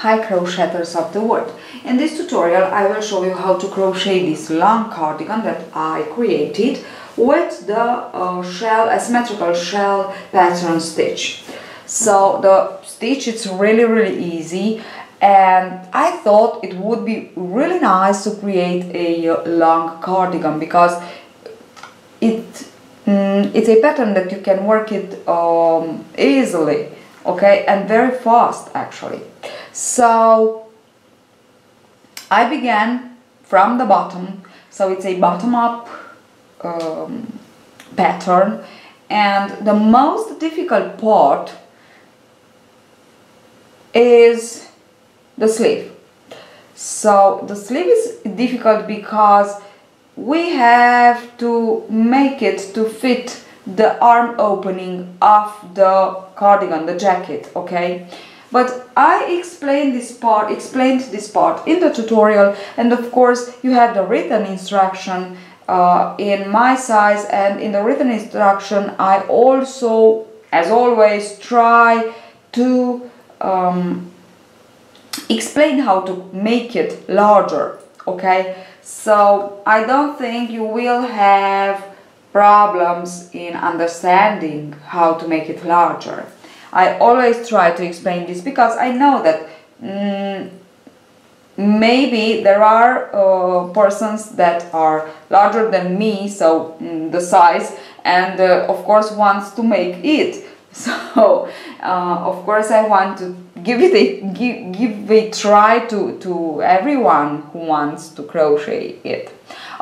Hi crocheters of the world. In this tutorial I will show you how to crochet this long cardigan that I created with the asymmetrical shell pattern stitch. So the stitch is really easy, and I thought it would be really nice to create a long cardigan because it's a pattern that you can work it easily, okay, and very fast actually. So I began from the bottom, so it's a bottom-up pattern, and the most difficult part is the sleeve. So the sleeve is difficult because we have to make it to fit the arm opening of the cardigan, the jacket, okay? But I explained this part in the tutorial, and of course you have the written instruction in my size, and in the written instruction I also, as always, try to explain how to make it larger, okay? So I don't think you will have problems in understanding how to make it larger. I always try to explain this because I know that maybe there are persons that are larger than me, so the size, and of course wants to make it. So of course I want to give a try to everyone who wants to crochet it.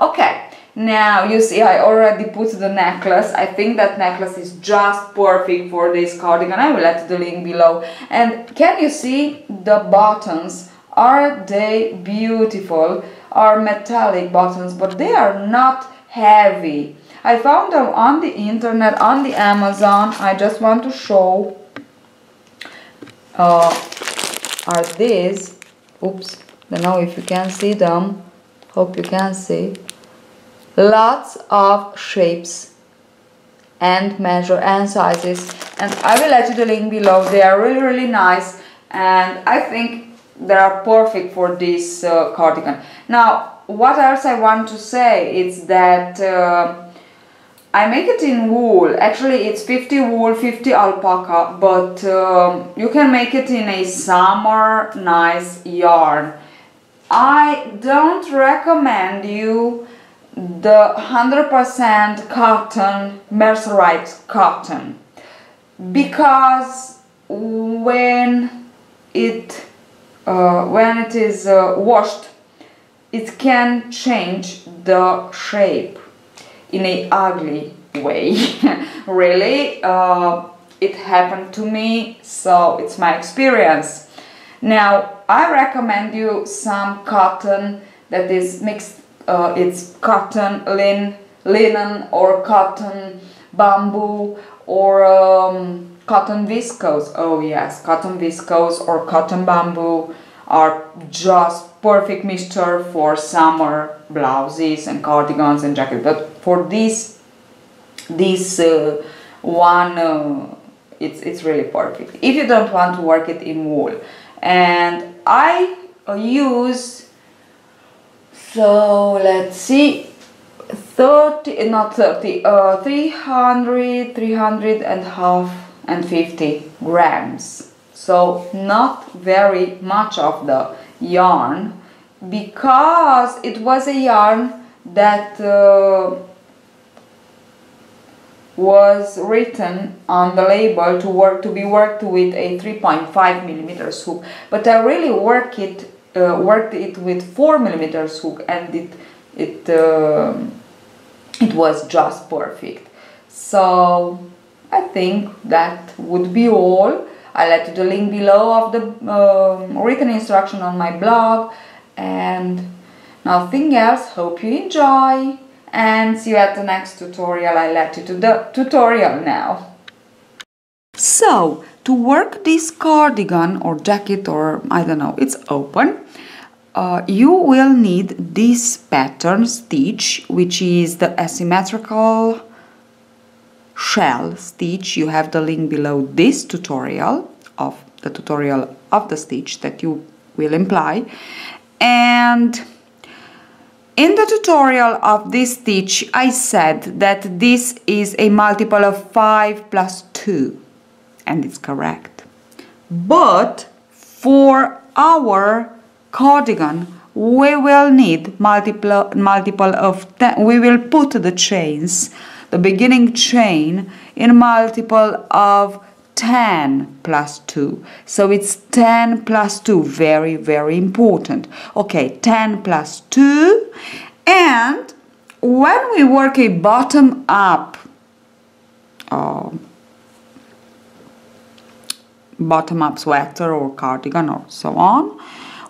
Okay. Now you see I already put the necklace. I think that necklace is just perfect for this cardigan. I will add the link below. And can you see the buttons? Are they beautiful? Are metallic buttons, but they are not heavy. I found them on the internet, on the Amazon. I just want to show are these, oops, don't know if you can see them, hope you can see. Lots of shapes and measure and sizes, and I will add you the link below. They are really nice, and I think they are perfect for this cardigan. Now what else I want to say is that I make it in wool. Actually it's 50 wool, 50 alpaca, but you can make it in a summer nice yarn. I don't recommend you the 100% cotton, mercerized cotton, because when it is washed, it can change the shape in a ugly way. Really, it happened to me, so it's my experience. Now I recommend you some cotton that is mixed. It's cotton linen or cotton bamboo or cotton viscose. Oh yes, cotton viscose or cotton bamboo are just perfect mixture for summer blouses and cardigans and jackets. But for this one, it's really perfect if you don't want to work it in wool. And I use, so let's see, 350 grams. So not very much of the yarn, because it was a yarn that was written on the label to be worked with a 3.5mm hook, but I really worked it with 4mm hook, and it was just perfect. So I think that would be all. I'll add the link below of the written instruction on my blog, and nothing else. Hope you enjoy, and see you at the next tutorial. I'll add you to the tutorial now. So to work this cardigan or jacket, or I don't know, it's open, you will need this pattern stitch, which is the asymmetrical shell stitch. You have the link below this tutorial of the tutorial of the stitch that you will apply. And in the tutorial of this stitch, I said that this is a multiple of 5 plus 2, and it's correct. But for our cardigan, we will need multiple of 10. We will put the chains, the beginning chain, in multiple of 10 plus 2. So it's 10 plus 2, very, very important. Okay, 10 plus 2. And when we work a bottom up sweater or cardigan or so on,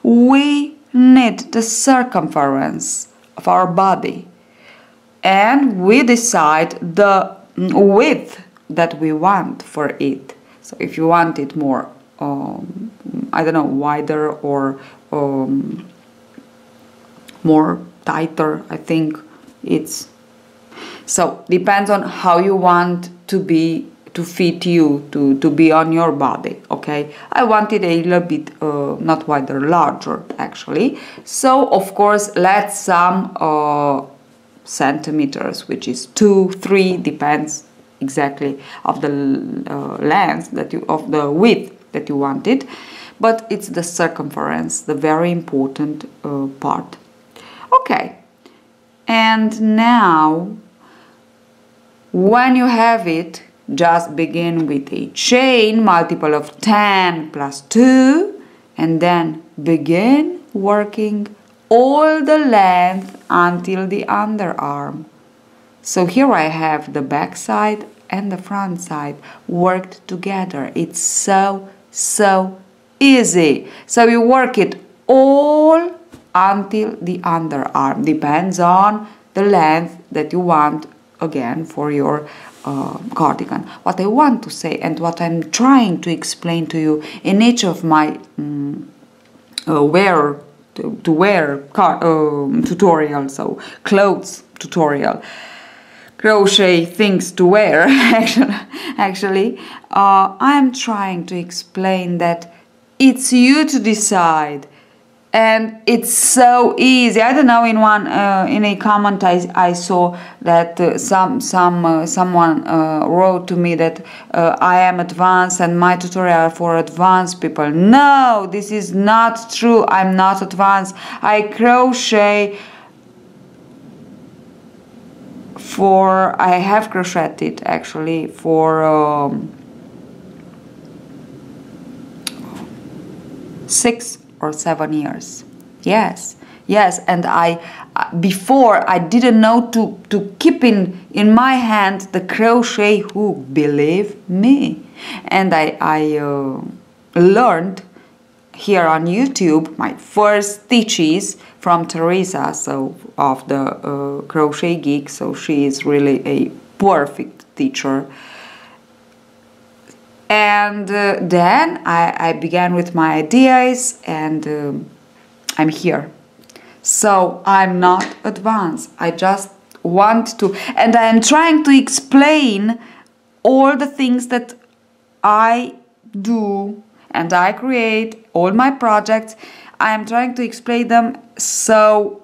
we need the circumference of our body, and we decide the width that we want for it. So if you want it more, I don't know, wider or more tighter, I think it's, so depends on how you want to be, to fit you, to be on your body. Okay, I wanted a little bit not wider, larger actually. So of course let's some centimeters, which is 2, 3, depends exactly of the length that you, of the width that you wanted, but it's the circumference, the very important part. Okay, and now when you have it, just begin with a chain multiple of 10 plus 2, and then begin working all the length until the underarm. So here I have the back side and the front side worked together. It's so easy. So you work it all until the underarm. Depends on the length that you want, again, for your cardigan. What I want to say and what I'm trying to explain to you in each of my wear tutorial, so clothes tutorial, crochet things to wear, actually, I'm trying to explain that it's you to decide, and it's so easy. I don't know, in one in a comment I saw that someone wrote to me that I am advanced and my tutorial are for advanced people. No, this is not true. I'm not advanced. I crochet for, I have crocheted actually for 6 or 7 years. Yes, and I before I didn't know to keep in my hand the crochet hook, believe me, and I learned here on YouTube my first stitches from Teresa, so of the Crochet Geek. So she is really a perfect teacher. And then I began with my ideas, and I'm here. So I'm not advanced. I just want to, and I am trying to explain all the things that I do and I create, all my projects. I am trying to explain them, so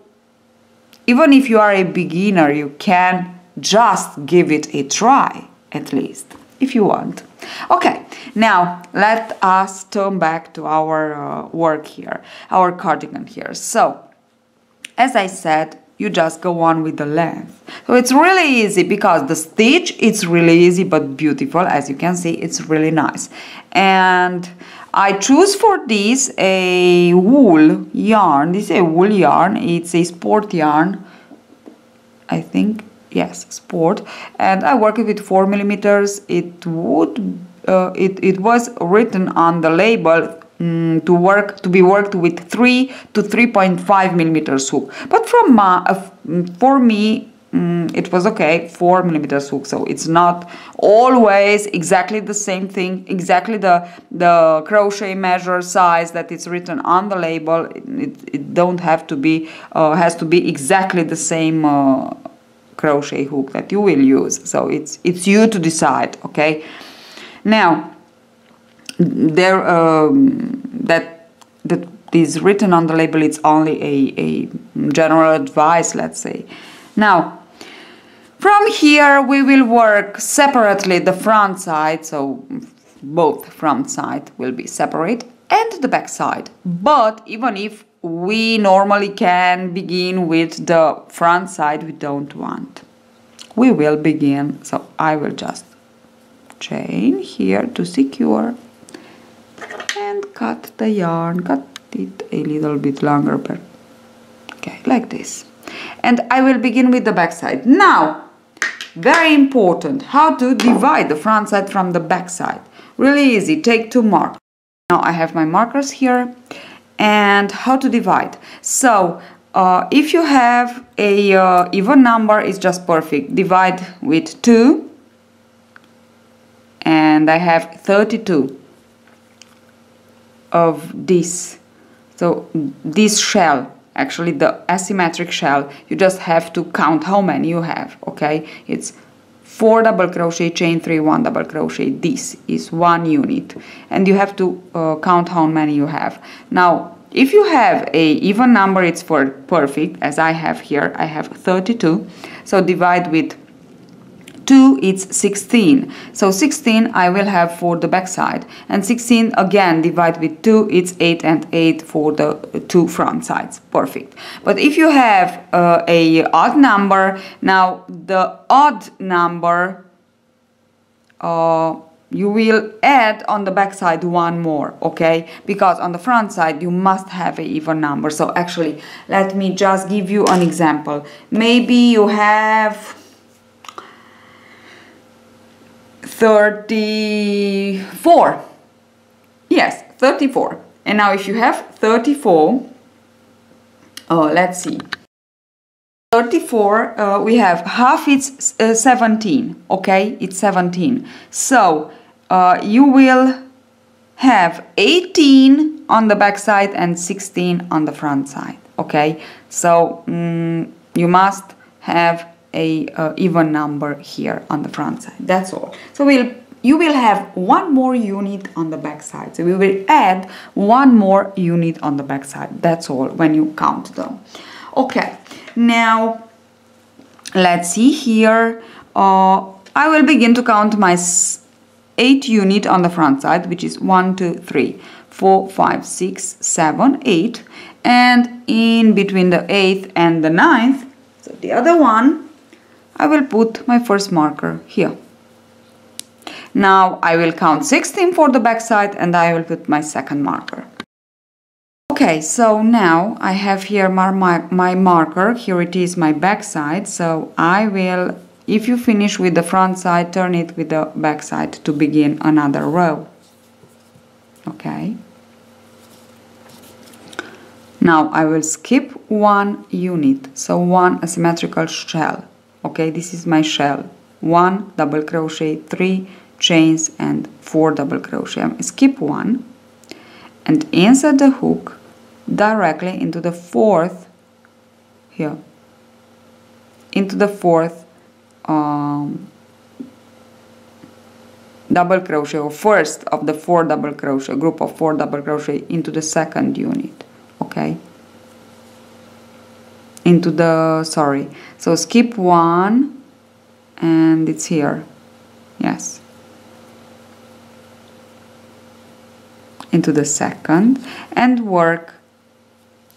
even if you are a beginner, you can just give it a try, at least, if you want. Okay, now let us turn back to our work here, our cardigan here. So, as I said, you just go on with the length. So it's really easy because the stitch, it's really easy but beautiful. As you can see, it's really nice. And I choose for this a wool yarn. This is a wool yarn. It's a sport yarn, I think. Yes, sport. And I work it with 4 millimeters. It would it was written on the label to be worked with 3 to 3.5 millimeters hook. But for me, it was okay, 4 millimeters hook. So it's not always exactly the same thing, exactly the crochet measure size that it's written on the label. It don't have to be, has to be exactly the same crochet hook that you will use. So it's you to decide. Okay, now there that is written on the label. It's only a general advice, let's say. Now from here we will work separately the front side, so both front side will be separate, and the back side. But even if we normally can begin with the front side, we don't want. We will begin, so I will just chain here to secure and cut the yarn, cut it a little bit longer, but okay, like this. And I will begin with the back side. Now, very important, how to divide the front side from the back side. Really easy, take 2 markers. Now I have my markers here. And how to divide. So if you have a even number, it's just perfect. Divide with 2, and I have 32 of this. So this shell, actually the asymmetric shell, you just have to count how many you have. Okay, it's 4 double crochet, chain 3, 1 double crochet. This is 1 unit, and you have to count how many you have. Now if you have a even number, it's for perfect, as I have here. I have 32, so divide with 2, it's 16. So 16 I will have for the back side, and 16 again divide with 2, it's 8 and 8 for the 2 front sides. Perfect. But if you have a odd number, now the odd number you will add on the back side 1 more, okay? Because on the front side you must have an even number. So actually, let me just give you an example. Maybe you have 34. Yes, 34. And now if you have 34, let's see. 34, we have half, it's 17, okay? It's 17. So you will have 18 on the back side and 16 on the front side, okay? So you must have a even number here on the front side. That's all. So you will have 1 more unit on the back side. So we will add 1 more unit on the back side. That's all when you count them. Okay. Now let's see here. I will begin to count my 8 unit on the front side, which is 1, 2, 3, 4, 5, 6, 7, 8, and in between the 8th and the 9th, so the other one, I will put my first marker here. Now I will count 16 for the back side, and I will put my second marker. Okay, so now I have here my marker. Here it is, my back side. So I will, if you finish with the front side, turn it with the back side to begin another row. Okay. Now I will skip 1 unit, so 1 asymmetrical shell. Okay, this is my shell. 1 double crochet, 3 chains and 4 double crochet. I skip 1 and insert the hook directly into the 4th here, into the 4th double crochet, or first of the 4 double crochet, group of 4 double crochet into the second unit. Okay, into the, sorry, so skip 1 and it's here, yes, into the second, and work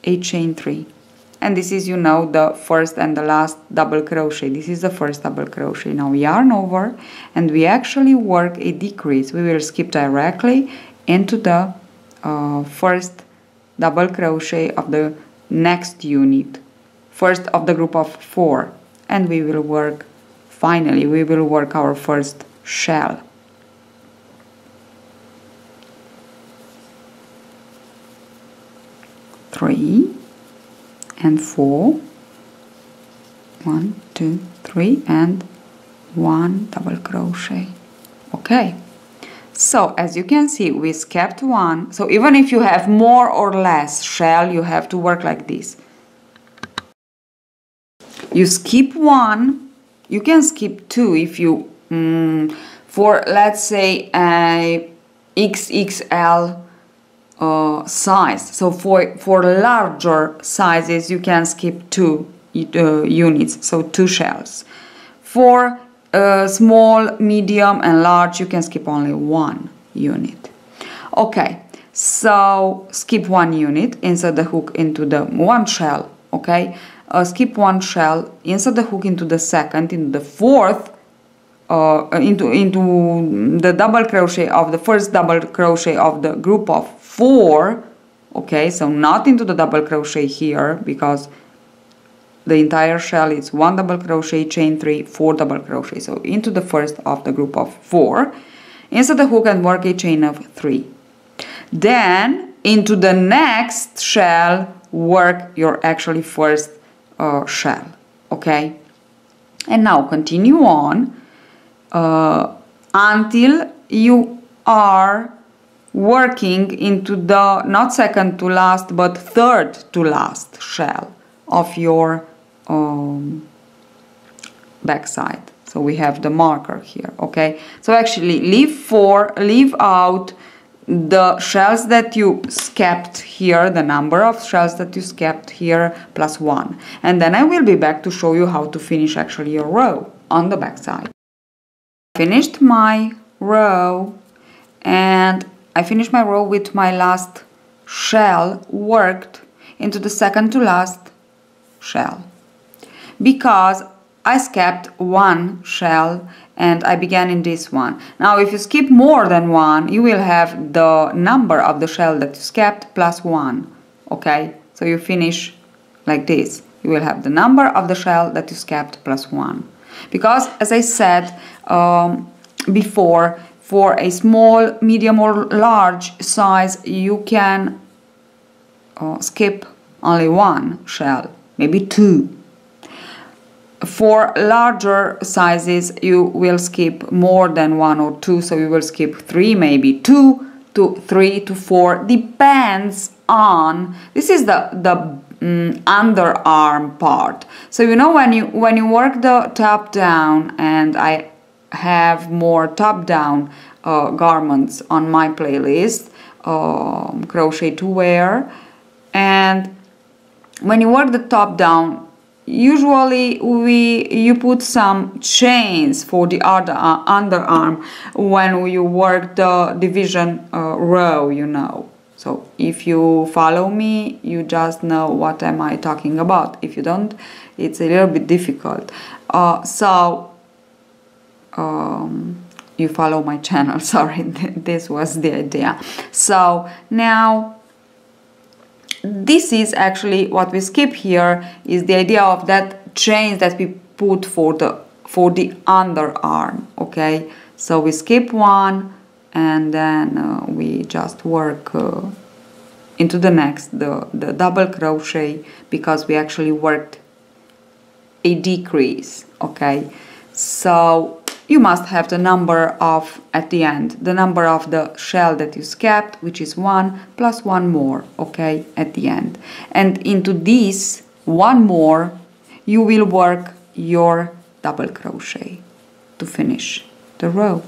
a chain 3, and this is, you know, the first and the last double crochet. This is the first double crochet. Now yarn over and we actually work a decrease. We will skip directly into the first double crochet of the next unit, first of the group of 4, and we will work, finally we will work our first shell. Three and 4, 1, 2, 3, and 1 double crochet. Okay, so as you can see, we skipped 1. So even if you have more or less shell, you have to work like this. You skip 1, you can skip 2 if you for, let's say, a XXL size. So for larger sizes you can skip 2 units, so 2 shells. For small, medium and large you can skip only 1 unit. Okay, so skip 1 unit, insert the hook into the 1 shell. Okay, skip 1 shell, insert the hook into the second, into the fourth, into the double crochet of the first double crochet of the group of 4. Okay, so not into the double crochet here, because the entire shell is 1 double crochet, chain 3, 4 double crochet. So into the first of the group of 4, insert the hook and work a chain of 3. Then into the next shell work your actually first shell. Okay, and now continue on until you are working into the not second to last but third to last shell of your back side. So we have the marker here. Okay, so actually leave out the shells that you skipped here, the number of shells that you skipped here plus 1, and then I will be back to show you how to finish actually your row on the back side. Finished my row, and I finished my row with my last shell worked into the second to last shell, because I skipped 1 shell and I began in this one. Now if you skip more than 1 you will have the number of the shell that you skipped plus 1. Okay, so you finish like this, you will have the number of the shell that you skipped plus 1, because as I said before, for a small, medium or large size you can skip only 1 shell, maybe 2. For larger sizes you will skip more than 1 or 2, so you will skip 3, maybe 2 to 3 to 4, depends on, this is the underarm part. So you know when you work the top down, and I have more top down garments on my playlist, crochet to wear, and when you work the top down, usually you put some chains for the underarm when you work the division row, you know. So if you follow me, you just know what am I talking about. If you don't, it's a little bit difficult. You follow my channel, sorry, this was the idea. So now this is actually what we skip here, is the idea of that chains that we put for the underarm. Okay, so we skip 1 and then we just work into the next, the double crochet, because we actually worked a decrease. Okay, so you must have the number of, at the end, the number of the shell that you skipped, which is 1 plus 1 more, okay, at the end. And into this 1 more, you will work your double crochet to finish the row.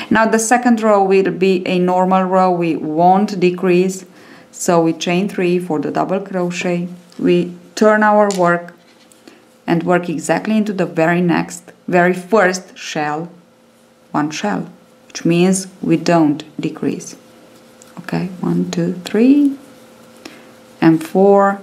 Now the second row will be a normal row, we won't decrease, so we chain 3 for the double crochet, we turn our work and work exactly into the very first shell, 1 shell, which means we don't decrease. Okay, 1, 2, 3 and 4,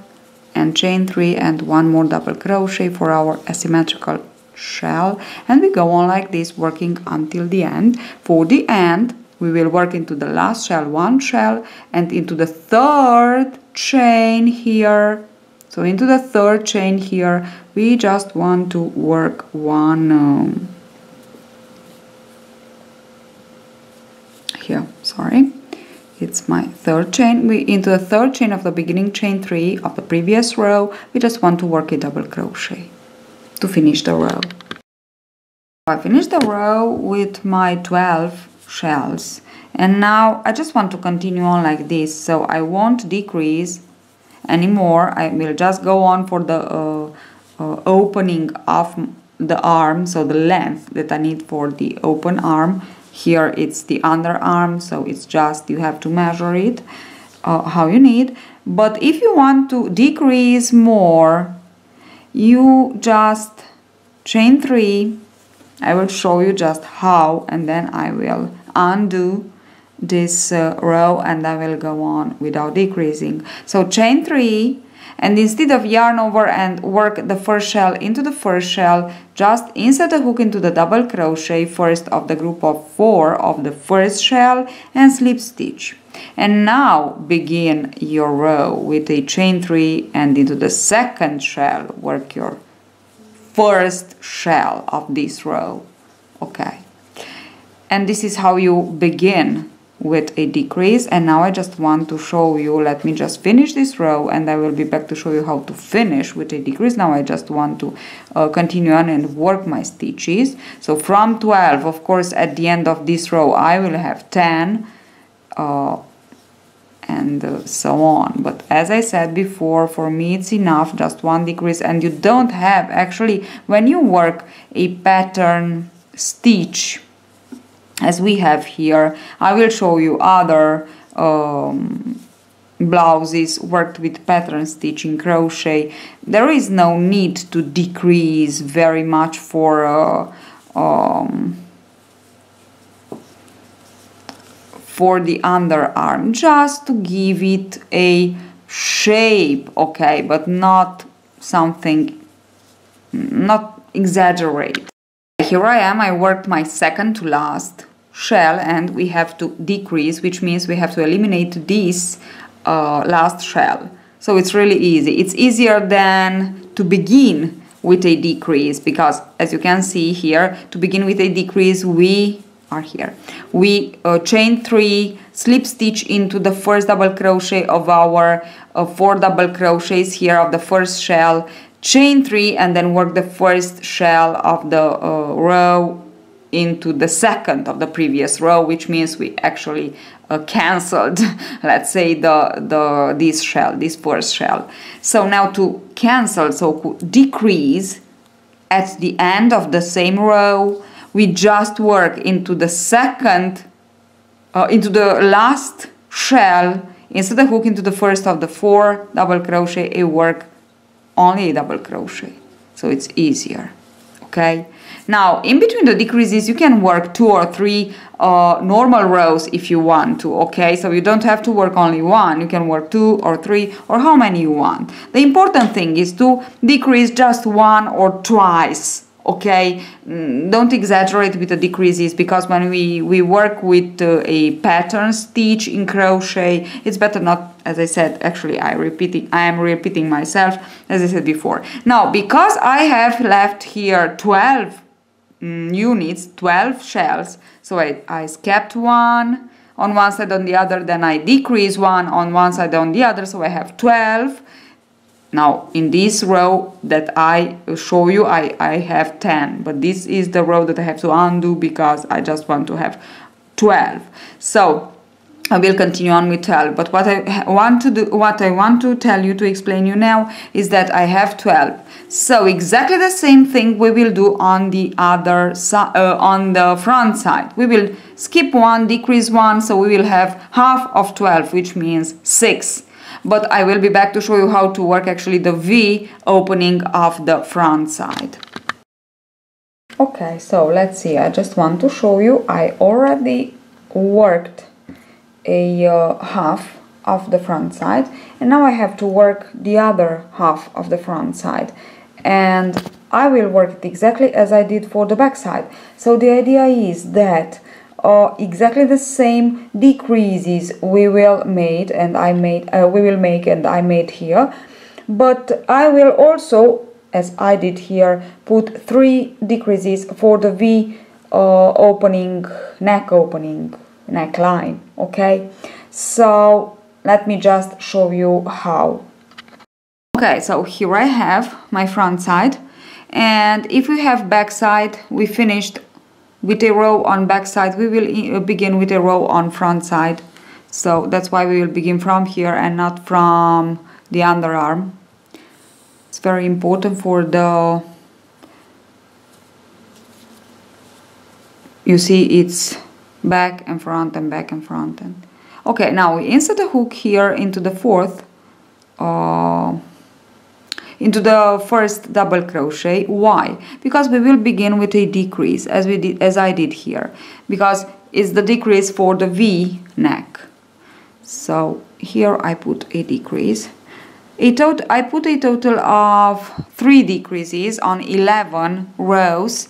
and chain 3 and 1 more double crochet for our asymmetrical shell, and we go on like this, working until the end. For the end we will work into the last shell, 1 shell, and into the third chain here. So into the third chain here we just want to work 1 here, sorry, it's my third chain. We into the third chain of the beginning chain 3 of the previous row, we just want to work a double crochet to finish the row. I finished the row with my 12 shells, and now I just want to continue on like this, so I won't decrease anymore. I will just go on for the opening of the arm, so the length that I need for the open arm here it's the underarm, so it's just you have to measure it how you need. But if you want to decrease more, you just chain 3. I will show you just how, and then I will undo this row and I will go on without decreasing. So chain 3, and instead of yarn over and work the first shell into the first shell, just insert a hook into the double crochet first of the group of 4 of the first shell and slip stitch. And now begin your row with a chain 3 and into the second shell work your first shell of this row. Okay, and this is how you begin with a decrease. And now I just want to show you, let me just finish this row and I will be back to show you how to finish with a decrease. Now I just want to continue on and work my stitches. So from 12, of course, at the end of this row I will have 10 and so on. But as I said before, for me it's enough, just one decrease. And you don't have, actually, when you work a pattern stitch as we have here, I will show you other blouses worked with pattern stitching crochet. There is no need to decrease very much for the underarm, just to give it a shape, okay, but not something, not exaggerate. Here I am, I worked my second to last shell and we have to decrease, which means we have to eliminate this last shell. So it's really easy. It's easier than to begin with a decrease, because as you can see here, to begin with a decrease we are here. We chain 3, slip stitch into the first double crochet of our 4 double crochets here of the first shell, chain 3 and then work the first shell of the row into the second of the previous row, which means we actually cancelled, let's say, this first shell. So now to cancel, so decrease, at the end of the same row we just work into the second, into the last shell, insert the hook into the first of the 4 double crochet, and work only a double crochet, so it's easier. Okay, now in between the decreases you can work 2 or 3 normal rows if you want to. Okay, so you don't have to work only 1, you can work 2 or 3 or how many you want. The important thing is to decrease just 1 or twice. Okay, don't exaggerate with the decreases, because when we work with a pattern stitch in crochet, it's better not, as I said, actually I am repeating myself, as I said before. Now, because I have left here 12 units, 12 shells, so I skipped 1 on one side on the other, then I decrease 1 on one side on the other, so I have 12. Now in this row that I show you, I have 10, but this is the row that I have to undo because I just want to have 12. So I will continue on with 12, but what I want to tell you, to explain you now, is that I have 12. So exactly the same thing we will do on the other side, on the front side. We will skip 1, decrease 1, so we will have half of 12, which means 6. But I will be back to show you how to work actually the V opening of the front side. Okay, so let's see, I just want to show you, I already worked a half of the front side, and now I have to work the other half of the front side, and I will work it exactly as I did for the back side. So the idea is that exactly the same decreases we will make and I made here, but I will also, as I did here, put 3 decreases for the V opening, neckline. Okay, so let me just show you how. Okay, so here I have my front side, and if we have back side, we finished with a row on back side, we will begin with a row on front side. So that's why we will begin from here and not from the underarm. It's very important for the, you see, it's back and front and back and front. And okay, now we insert the hook here into the into the first double crochet. Why? Because we will begin with a decrease, as I did here, because it's the decrease for the V neck. So here I put a decrease. I put a total of 3 decreases on 11 rows,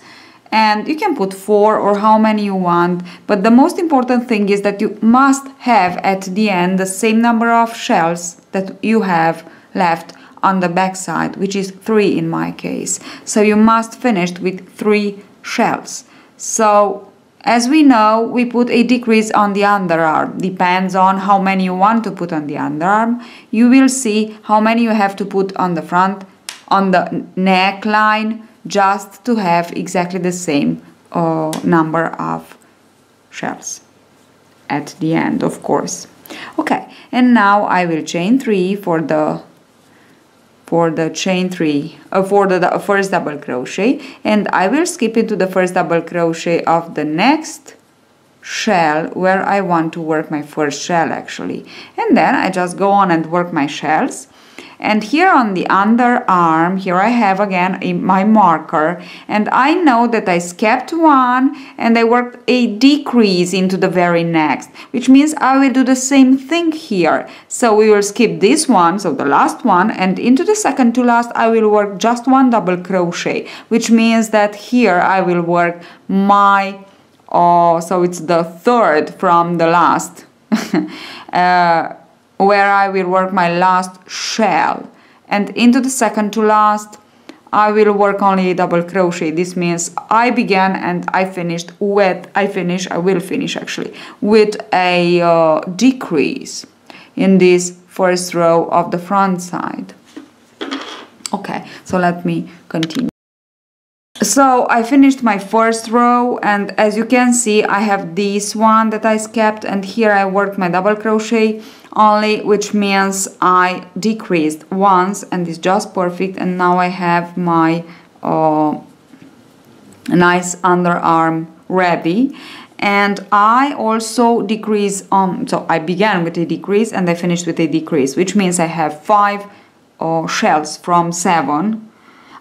and you can put 4 or how many you want, but the most important thing is that you must have at the end the same number of shells that you have left on the back side, which is 3 in my case. So you must finish with 3 shells. So as we know, we put a decrease on the underarm. Depends on how many you want to put on the underarm. You will see how many you have to put on the front, on the neckline, just to have exactly the same number of shells at the end, of course. Okay, and now I will chain 3 for the chain 3 for the first double crochet, and I will skip into the first double crochet of the next shell where I want to work my first shell actually, and then I just go on and work my shells. And here on the underarm, here I have again my marker, and I know that I skipped one and I worked a decrease into the very next, which means I will do the same thing here. So we will skip this one, so the last one, and into the second to last I will work just 1 double crochet, which means that here I will work my, so it's the third from the last. Where I will work my last shell, and into the second to last I will work only a double crochet. This means I began and I finished with, I will finish actually with a decrease in this first row of the front side. Okay, so let me continue. So I finished my first row, and as you can see I have this one that I skipped, and here I worked my double crochet only, which means I decreased once and it's just perfect, and now I have my nice underarm ready. And I also decrease so I began with a decrease and I finished with a decrease, which means I have 5 shells from 7.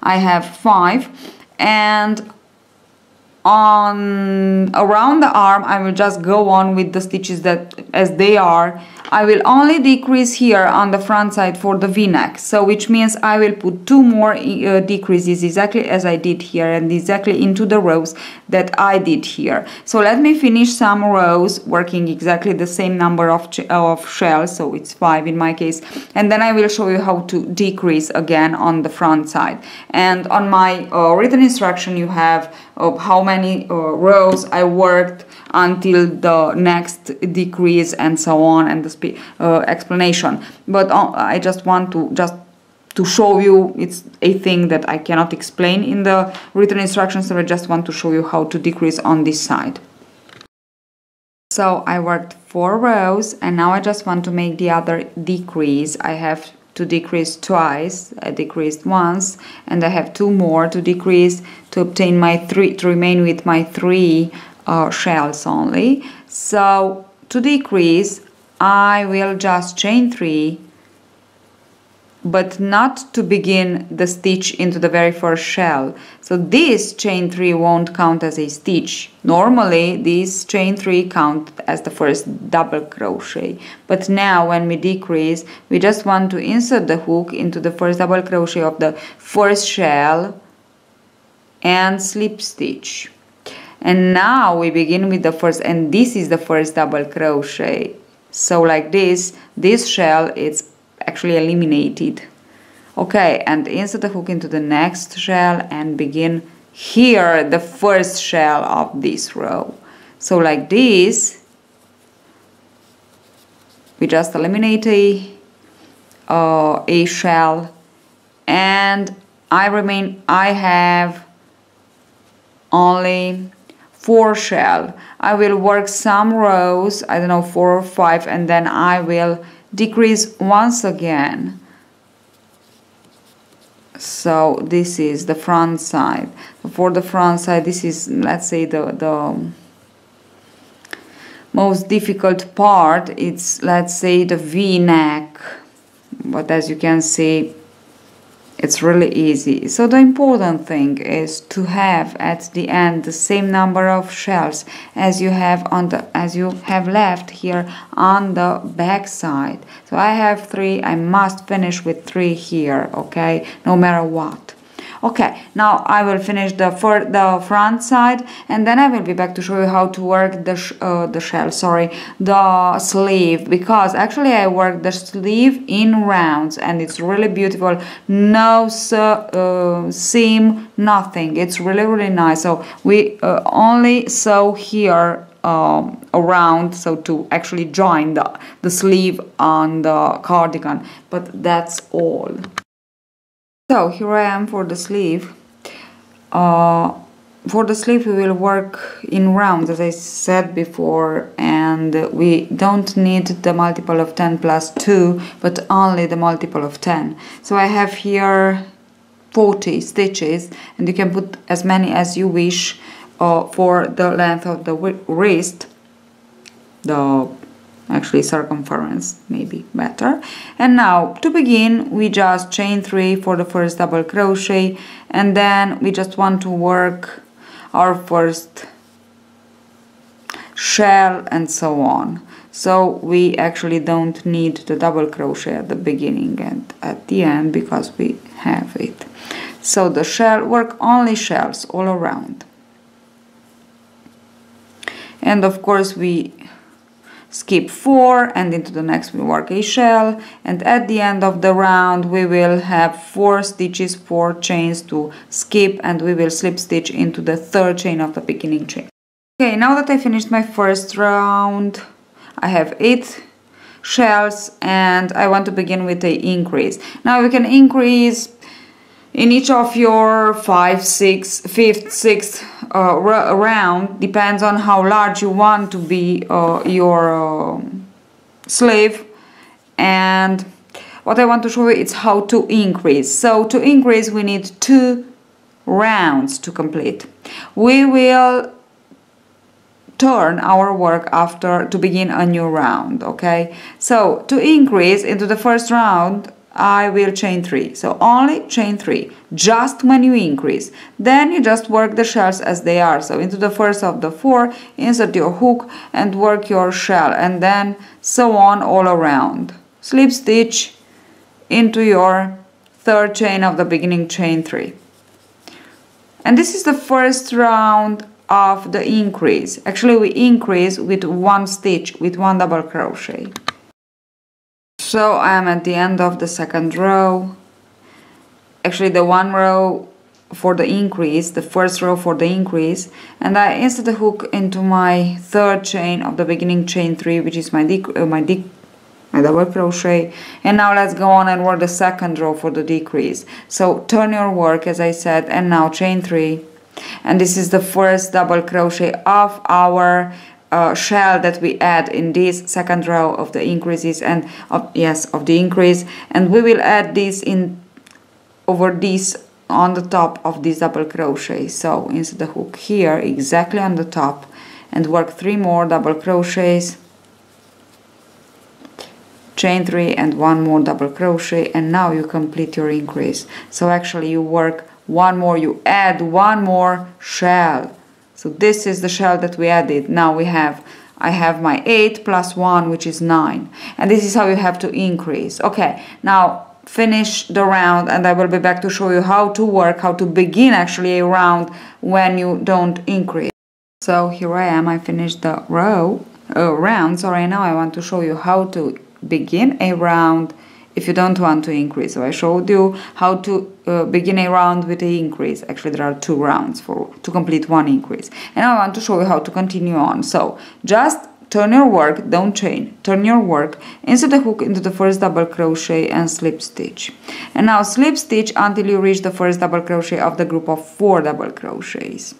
I have 5, and on around the arm I will just go on with the stitches that as they are. I will only decrease here on the front side for the V-neck, so which means I will put 2 more decreases exactly as I did here and exactly into the rows that I did here. So let me finish some rows working exactly the same number of shells, so it's 5 in my case, and then I will show you how to decrease again on the front side. And on my written instruction you have how many rows I worked until the next decrease and so on, and the explanation. But I just want to show you, it's a thing that I cannot explain in the written instructions, so I just want to show you how to decrease on this side. So I worked 4 rows, and now I just want to make the other decrease. I have to decrease twice. I decreased once, and I have 2 more to decrease to obtain my 3, to remain with my 3 shells only. So to decrease I will just chain 3, but not to begin the stitch into the very first shell. So this chain 3 won't count as a stitch. Normally this chain 3 count as the first double crochet, but now when we decrease we just want to insert the hook into the first double crochet of the first shell and slip stitch. And now we begin with the first, and this is the first double crochet. So like this shell is actually eliminated. Okay, and insert the hook into the next shell and begin here the first shell of this row. So like this, we just eliminate a shell, and I have only 4 shell. I will work some rows, I don't know, 4 or 5, and then I will decrease once again. So this is the front side. For the front side, this is, let's say, the most difficult part, it's, let's say, the V-neck, but as you can see, it's really easy. So the important thing is to have at the end the same number of shells as you have left here on the back side. So I have 3, I must finish with 3 here, okay, no matter what. Okay, now I will finish the front side, and then I will be back to show you how to work the sleeve, because actually I work the sleeve in rounds and it's really beautiful. No seam, nothing. It's really nice. So we only sew here around, so to actually join the sleeve on the cardigan, but that's all. So here I am for the sleeve. For the sleeve we will work in rounds, as I said before, and we don't need the multiple of 10 plus 2, but only the multiple of 10. So I have here 40 stitches, and you can put as many as you wish for the length of the wrist, actually circumference maybe better. And now to begin we just chain 3 for the first double crochet, and then we just want to work our first shell and so on. So we actually don't need the double crochet at the beginning and at the end because we have it. So the shell, work only shells all around, and of course we skip 4 and into the next we work a shell, and at the end of the round we will have 4 stitches, 4 chains to skip, and we will slip stitch into the 3rd chain of the beginning chain. Okay, now that I finished my first round, I have 8 shells and I want to begin with a increase. Now you can increase in each of your 5th, 6th round, depends on how large you want to be your sleeve. And what I want to show you is how to increase. So to increase we need 2 rounds to complete. We will turn our work after to begin a new round, okay? So to increase into the first round I will chain 3, so only chain 3 just when you increase. Then you just work the shells as they are, so into the first of the 4 insert your hook and work your shell, and then so on all around. Slip stitch into your 3rd chain of the beginning, chain 3. And this is the first round of the increase. Actually we increase with 1 stitch, with 1 double crochet. So I am at the end of the 2nd row. Actually the 1 row for the increase, the 1st row for the increase, and I insert the hook into my 3rd chain of the beginning, chain 3, which is my double crochet. And now let's go on and work the 2nd row for the decrease. So turn your work as I said, and now chain 3, and this is the first double crochet of our shell that we add in this 2nd row of the increases and of the increase, and we will add this in over this on the top of this double crochet. So insert the hook here exactly on the top and work 3 more double crochets, chain 3 and 1 more double crochet, and now you complete your increase. So actually you work 1 more, you add 1 more shell. So this is the shell that we added. Now I have my 8 plus 1, which is 9. And this is how you have to increase. Okay, now finish the round and I will be back to show you how to work, how to begin actually a round when you don't increase. So here I am, I finished the round. Sorry, now I want to show you how to begin a round if you don't want to increase. So I showed you how to begin a round with an increase. Actually there are 2 rounds to complete 1 increase, and I want to show you how to continue on. So just turn your work, don't chain, turn your work, insert the hook into the first double crochet and slip stitch, and now slip stitch until you reach the first double crochet of the group of 4 double crochets.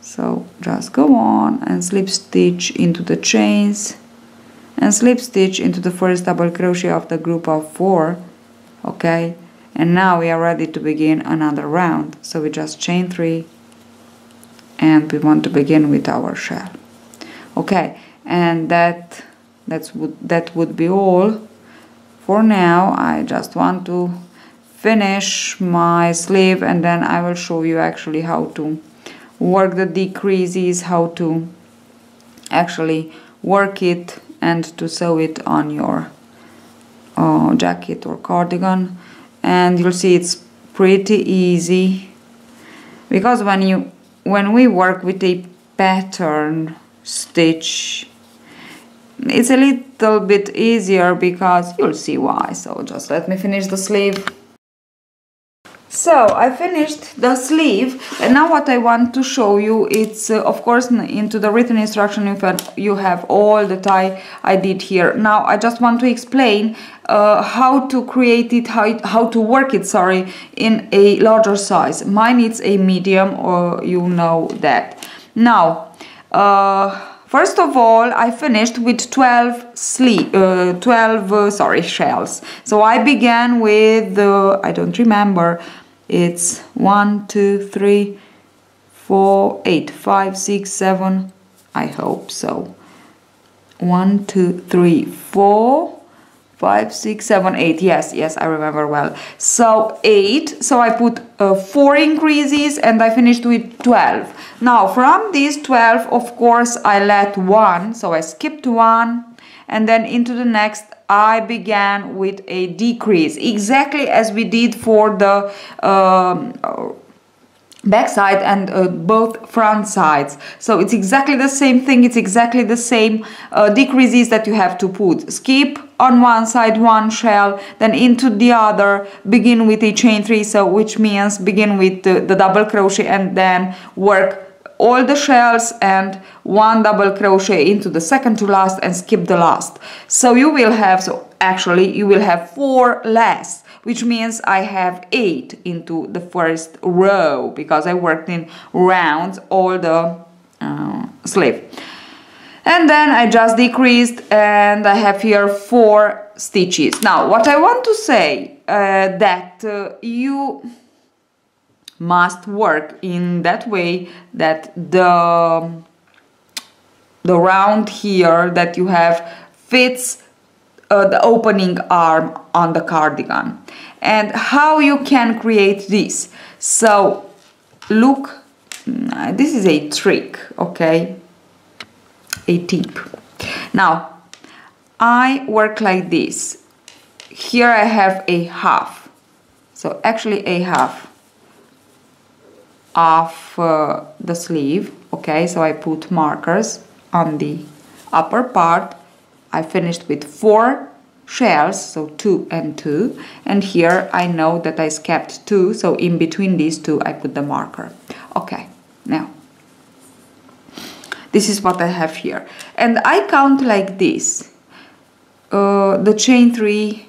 So just go on and slip stitch into the chains and slip stitch into the first double crochet of the group of 4. Okay, and now we are ready to begin another round. So we just chain 3 and we want to begin with our shell. Okay, And that would be all for now. I just want to finish my sleeve, and then I will show you actually how to work the decreases, how to actually work it and to sew it on your jacket or cardigan. And you'll see it's pretty easy, because when we work with a pattern stitch, it's a little bit easier, because you'll see why. So just let me finish the sleeve. So I finished the sleeve, and now what I want to show you, it's of course into the written instruction you have all that I did here. Now I just want to explain how to create it, how to work it, sorry, in a larger size. Mine is a medium, or you know that. Now first of all, I finished with 12 shells. So I began with I don't remember. It's 1, 2, 3, 4, 8, 5, 6, 7. I hope so. 1, 2, 3, 4, 5, 6, 7, 8. Yes, I remember well. So 8. So I put 4 increases, and I finished with 12. Now from these 12, of course, I let 1. So I skipped 1, and then into the next I began with a decrease, exactly as we did for the back side and both front sides. So it's exactly the same thing, it's exactly the same decreases that you have to put. Skip on one side 1 shell, then into the other, begin with a chain 3, so which means begin with the double crochet, and then work all the shells and 1 double crochet into the second to last and skip the last. So you will have, you will have 4 less, which means I have 8 into the first row, because I worked in rounds all the sleeve. And then I just decreased, and I have here 4 stitches. Now what I want to say, that you must work in that way that the round here that you have fits the opening arm on the cardigan. And how you can create this? So look, this is a trick, okay, a tip. Now I work like this. Here I have a half, so actually a half of the sleeve, okay, so I put markers on the upper part. I finished with 4 shells, so 2 and 2, and here I know that I skipped 2, so in between these 2 I put the marker. Okay, now this is what I have here, and I count like this. The chain 3,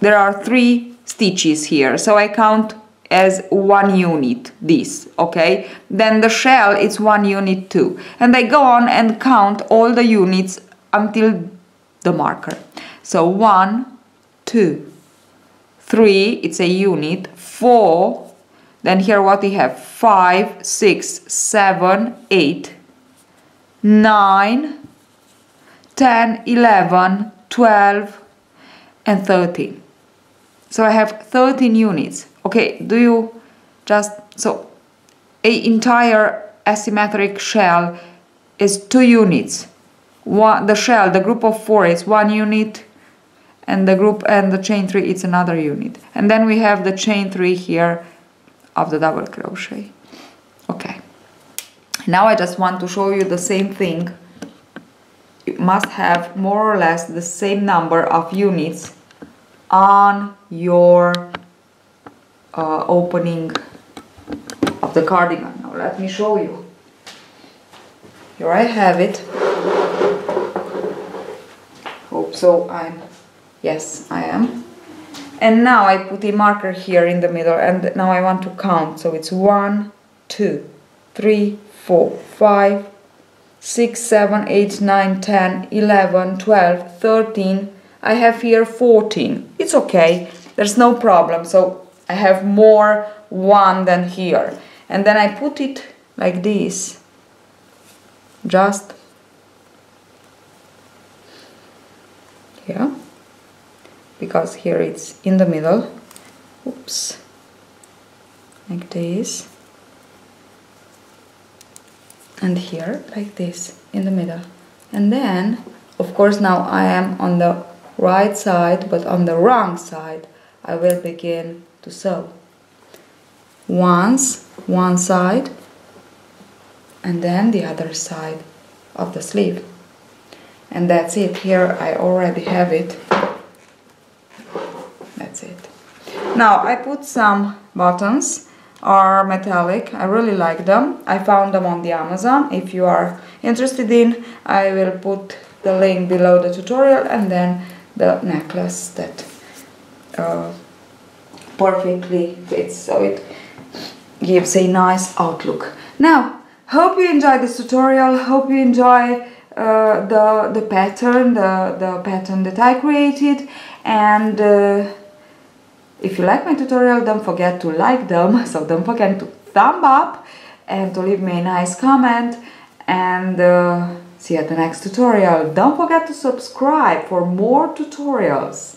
there are 3 stitches here, so I count as 1 unit this, okay, then the shell is 1 unit too, and I go on and count all the units until the marker. So 1, 2, 3, it's a unit, 4, then here what we have, 5, 6, 7, 8, 9, 10, 11, 12 and 13. So I have 13 units. Okay, do you just, so a entire asymmetric shell is 2 units. The shell, the group of 4 is 1 unit, and the chain 3 is another unit. And then we have the chain 3 here of the double crochet. Okay. Now I just want to show you the same thing. You must have more or less the same number of units on your opening of the cardigan. Now let me show you. Here I have it. Hope so. Yes, I am. And now I put a marker here in the middle, and now I want to count. So it's 1, 2, 3, 4, 5, 6, 7, 8, 9, 10, 11, 12, 13. I have here 14. It's okay. There's no problem. So I have more 1 than here. And then I put it like this. just here, because here it's in the middle. Oops, like this, and here like this in the middle. And then, of course, now I am on the right side, but on the wrong side I will begin to sew. Once one side and then the other side of the sleeve. And that's it. Here I already have it. That's it. Now I put some buttons, are metallic. I really like them. I found them on the Amazon. If you are interested in, I will put the link below the tutorial, and then the necklace that perfectly fits, so it gives a nice outlook. Now, hope you enjoyed this tutorial. Hope you enjoy the pattern, the pattern that I created, and if you like my tutorial, don't forget to like them, so don't forget to thumb up and to leave me a nice comment, and see you at the next tutorial. Don't forget to subscribe for more tutorials.